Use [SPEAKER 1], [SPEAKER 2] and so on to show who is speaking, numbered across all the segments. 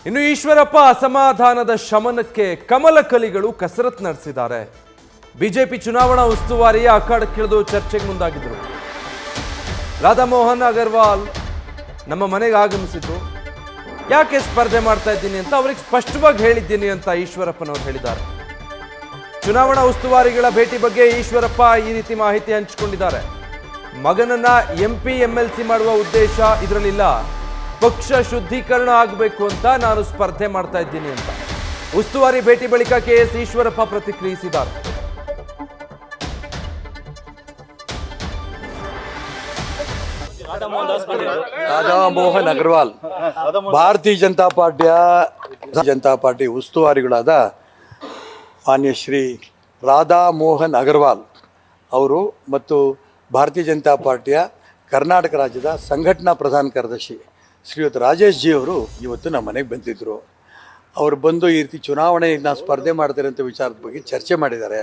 [SPEAKER 1] ಇನ್ನು ಈಶ್ವರಪ್ಪ ಅಸಮಾಧಾನದ ಶಮನಕ್ಕೆ ಕಮಲ ಕಲಿಗಳು ಕಸರತ್ತು ನಡೆಸಿದ್ದಾರೆ. ಬಿಜೆಪಿ ಚುನಾವಣಾ ಉಸ್ತುವಾರಿಯ ಅಖಾಡಕ್ಕಿಳಿದು ಚರ್ಚೆಗೆ ಮುಂದಾಗಿದ್ದರು. ರಾಧಾಮೋಹನ್ ಅಗರ್ವಾಲ್ ನಮ್ಮ ಮನೆಗೆ ಆಗಮಿಸಿದ್ರು. ಯಾಕೆ ಸ್ಪರ್ಧೆ ಮಾಡ್ತಾ ಇದ್ದೀನಿ ಅಂತ ಅವ್ರಿಗೆ ಸ್ಪಷ್ಟವಾಗಿ ಹೇಳಿದ್ದೀನಿ ಅಂತ ಈಶ್ವರಪ್ಪನವರು ಹೇಳಿದ್ದಾರೆ. ಚುನಾವಣಾ ಉಸ್ತುವಾರಿಗಳ ಭೇಟಿ ಬಗ್ಗೆ ಈಶ್ವರಪ್ಪ ಈ ರೀತಿ ಮಾಹಿತಿ ಹಂಚಿಕೊಂಡಿದ್ದಾರೆ. ಮಗನನ್ನ MP MLC ಮಾಡುವ ಉದ್ದೇಶ ಇದರಲ್ಲಿಲ್ಲ, ಪಕ್ಷ ಶುದ್ಧೀಕರಣ ಆಗಬೇಕು ಅಂತ ನಾನು ಸ್ಪರ್ಧೆ ಮಾಡ್ತಾ ಇದ್ದೀನಿ ಅಂತ. ಉಸ್ತುವಾರಿ ಭೇಟಿ ಬಳಿಕ KS ಈಶ್ವರಪ್ಪ ಪ್ರತಿಕ್ರಿಯಿಸಿದ್ದಾರೆ.
[SPEAKER 2] ರಾಧಾಮೋಹನ್ ಅಗರ್ವಾಲ್ ಭಾರತೀಯ ಜನತಾ ಪಾರ್ಟಿ ಉಸ್ತುವಾರಿಗಳಾದ ಮಾನ್ಯ ಶ್ರೀ ರಾಧಾಮೋಹನ್ ಅಗರ್ವಾಲ್ ಅವರು ಮತ್ತು ಭಾರತೀಯ ಜನತಾ ಪಾರ್ಟಿಯ ಕರ್ನಾಟಕ ರಾಜ್ಯದ ಸಂಘಟನಾ ಪ್ರಧಾನ ಕಾರ್ಯದರ್ಶಿ ಶ್ರೀಯುತ ರಾಜೇಶ್ ಜಿ ಅವರು ಇವತ್ತು ನಮ್ಮ ಮನೆಗೆ ಬಂದಿದ್ದರು. ಅವರು ಬಂದು ಈ ರೀತಿ ಚುನಾವಣೆಗೆ ನಾನು ಸ್ಪರ್ಧೆ ಮಾಡ್ತಾರೆ ಅಂತ ವಿಚಾರದ ಬಗ್ಗೆ ಚರ್ಚೆ ಮಾಡಿದ್ದಾರೆ.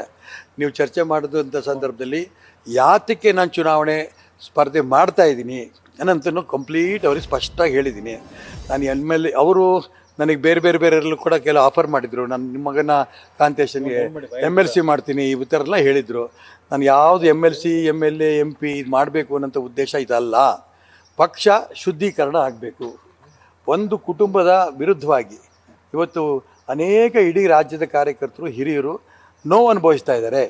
[SPEAKER 2] ನೀವು ಚರ್ಚೆ ಮಾಡಿದಂಥ ಸಂದರ್ಭದಲ್ಲಿ ಯಾತಕ್ಕೆ ನಾನು ಚುನಾವಣೆ ಸ್ಪರ್ಧೆ ಮಾಡ್ತಾ ಇದ್ದೀನಿ ಅನ್ನಂತೂ ಕಂಪ್ಲೀಟ್ ಅವ್ರಿಗೆ ಸ್ಪಷ್ಟವಾಗಿ ಹೇಳಿದ್ದೀನಿ. ನಾನು MLA ಅವರು ನನಗೆ ಬೇರೆಲ್ಲೂ ಕೂಡ ಕೆಲವು ಆಫರ್ ಮಾಡಿದರು. ನಾನು ನಿಮ್ಮ ಮಗನ ಕಾಂತೇಶನ್ಗೆ MLC ಮಾಡ್ತೀನಿ ಈ ಥರ ಎಲ್ಲ ಹೇಳಿದರು. ನಾನು ಯಾವುದು MLC MLA MP ಇದು ಮಾಡಬೇಕು ಅನ್ನೋಂಥ ಉದ್ದೇಶ ಇದಲ್ಲ. ಪಕ್ಷ ಶುದ್ಧೀಕರಣ ಆಗಬೇಕು. ಒಂದು ಕುಟುಂಬದ ವಿರುದ್ಧವಾಗಿ ಇವತ್ತು ಅನೇಕ ಇಡೀ ರಾಜ್ಯದ ಕಾರ್ಯಕರ್ತರು ಹಿರಿಯರು ನೋವು ಅನುಭವಿಸ್ತಾ ಇದ್ದಾರೆ.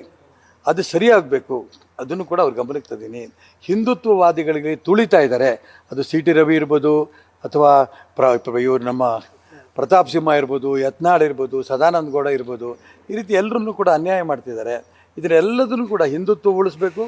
[SPEAKER 2] ಅದು ಸರಿಯಾಗಬೇಕು, ಅದನ್ನು ಕೂಡ ಅವ್ರ ಗಮನಕ್ಕೆ ತಂದೀನಿ. ಹಿಂದುತ್ವವಾದಿಗಳಿಗೆ ತುಳಿತಾ ಇದ್ದಾರೆ. ಅದು CT ರವಿ ಇರ್ಬೋದು ಅಥವಾ ಇವರು ನಮ್ಮ ಪ್ರತಾಪ್ ಸಿಂಹ ಇರ್ಬೋದು, ಯತ್ನಾಳ್ ಇರ್ಬೋದು, ಸದಾನಂದ ಗೌಡ ಇರ್ಬೋದು, ಈ ರೀತಿ ಎಲ್ಲರನ್ನೂ ಕೂಡ ಅನ್ಯಾಯ ಮಾಡ್ತಿದ್ದಾರೆ. ಇದನ್ನೆಲ್ಲದನ್ನು ಕೂಡ ಹಿಂದುತ್ವ ಉಳಿಸ್ಬೇಕು,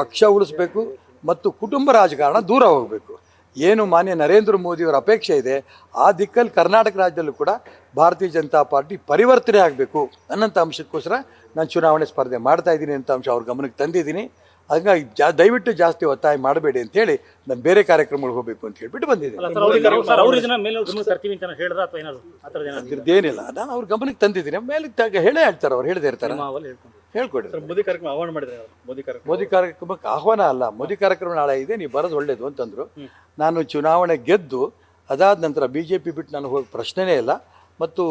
[SPEAKER 2] ಪಕ್ಷ ಉಳಿಸ್ಬೇಕು ಮತ್ತು ಕುಟುಂಬ ರಾಜಕಾರಣ ದೂರ ಹೋಗಬೇಕು. ಏನು ಮಾನ್ಯ ನರೇಂದ್ರ ಮೋದಿಯವರ ಅಪೇಕ್ಷೆ ಇದೆ ಆ ದಿಕ್ಕಲ್ಲಿ ಕರ್ನಾಟಕ ರಾಜ್ಯದಲ್ಲೂ ಕೂಡ ಭಾರತೀಯ ಜನತಾ ಪಾರ್ಟಿ ಪರಿವರ್ತನೆ ಆಗಬೇಕು ಅನ್ನೋಂಥ ಅಂಶಕ್ಕೋಸ್ಕರ ನಾನು ಚುನಾವಣೆ ಸ್ಪರ್ಧೆ ಮಾಡ್ತಾ ಇದ್ದೀನಿ ಅಂತ ಅಂಶ ಅವ್ರ ಗಮನಕ್ಕೆ ತಂದಿದ್ದೀನಿ. ಹಾಗಾಗಿ ದಯವಿಟ್ಟು ಜಾಸ್ತಿ ಒತ್ತಾಯ ಮಾಡಬೇಡಿ ಅಂತೇಳಿ ನಾನು ಬೇರೆ ಕಾರ್ಯಕ್ರಮಗಳಿಗೆ ಹೋಗಬೇಕು ಅಂತ ಹೇಳ್ಬಿಟ್ಟು ಬಂದಿದ್ದೀನಿ. ಅದ್ರದ್ದೇನಿಲ್ಲ, ನಾನು ಅವ್ರ ಗಮನಕ್ಕೆ ತಂದಿದ್ದೀನಿ. ಮೇಲೆ ಹೇಳೇ ಹೇಳ್ತಾರೆ, ಅವ್ರು ಹೇಳದೇ ಇರ್ತಾರೆ, ಹೇಳ್ಕೊಡಿ. ಮೋದಿ ಕಾರ್ಯಕ್ರಮಕ್ಕೆ ಆಹ್ವಾನ ಅಲ್ಲ, ಮೋದಿ ಕಾರ್ಯಕ್ರಮ ನಾಳೆ ಇದೆ, ನೀವು ಬರೋದು ಒಳ್ಳೇದು ಅಂತಂದ್ರು. ನಾನು ಚುನಾವಣೆ ಗೆದ್ದು ಅದಾದ ನಂತರ BJP ಬಿಟ್ಟು ನಾನು ಹೋಗೋ ಪ್ರಶ್ನೆನೇ ಇಲ್ಲ. ಮತ್ತು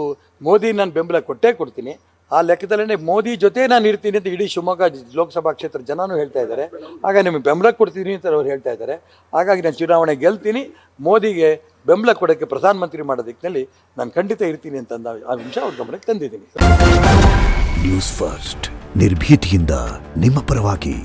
[SPEAKER 2] ಮೋದಿ ನಾನು ಬೆಂಬಲ ಕೊಟ್ಟೇ ಕೊಡ್ತೀನಿ. ಆ ಲೆಕ್ಕದಲ್ಲೇ ಮೋದಿ ಜೊತೆ ನಾನು ಇರ್ತೀನಿ ಅಂತ ಇಡೀ ಶಿವಮೊಗ್ಗ ಲೋಕಸಭಾ ಕ್ಷೇತ್ರ ಜನನೂ ಹೇಳ್ತಾ ಇದ್ದಾರೆ. ಆಗ ನಿಮಗೆ ಬೆಂಬಲ ಕೊಡ್ತೀನಿ ಅಂತ ಅವ್ರು ಹೇಳ್ತಾ ಇದ್ದಾರೆ. ಹಾಗಾಗಿ ನಾನು ಚುನಾವಣೆ ಗೆಲ್ತೀನಿ, ಮೋದಿಗೆ ಬೆಂಬಲ ಕೊಡೋಕ್ಕೆ ಪ್ರಧಾನಮಂತ್ರಿ ಮಾಡೋ ದಿಕ್ಕಿನಲ್ಲಿ ನಾನು ಖಂಡಿತ ಇರ್ತೀನಿ ಅಂತ ಆ ಅಂಶ ಅವ್ರ ಗಮನಕ್ಕೆ ತಂದಿದ್ದೀನಿ.
[SPEAKER 3] ನ್ಯೂಸ್ ಫಸ್ಟ್ ನಿರ್ಭೀತಿಯಿಂದ ನಿಮ್ಮ ಪರವಾಗಿ.